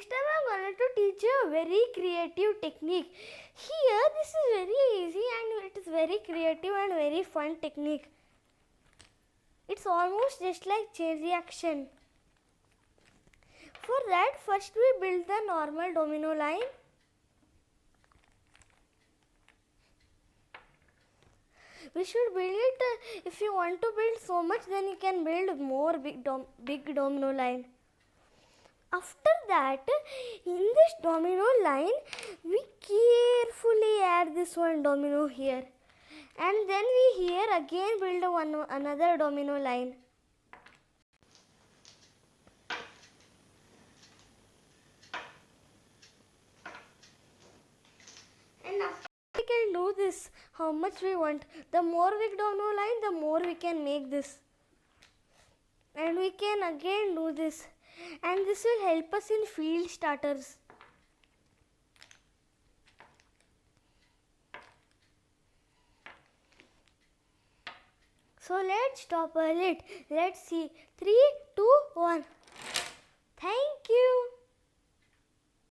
This time I am going to teach you a very creative technique. Here this is very easy and it is very creative and very fun technique. It's almost just like chain reaction. For that, first we build the normal domino line. We should build it. If you want to build so much, then you can build more big domino line. After that, in this domino line, we carefully add this one domino here, and then we here again build another domino line. And after we can do this, how much we want. The more big domino line, the more we can make this, and we can again do this. And this will help us in field starters. So let's stop a lit. Let's see. 3, 2, 1. Thank you.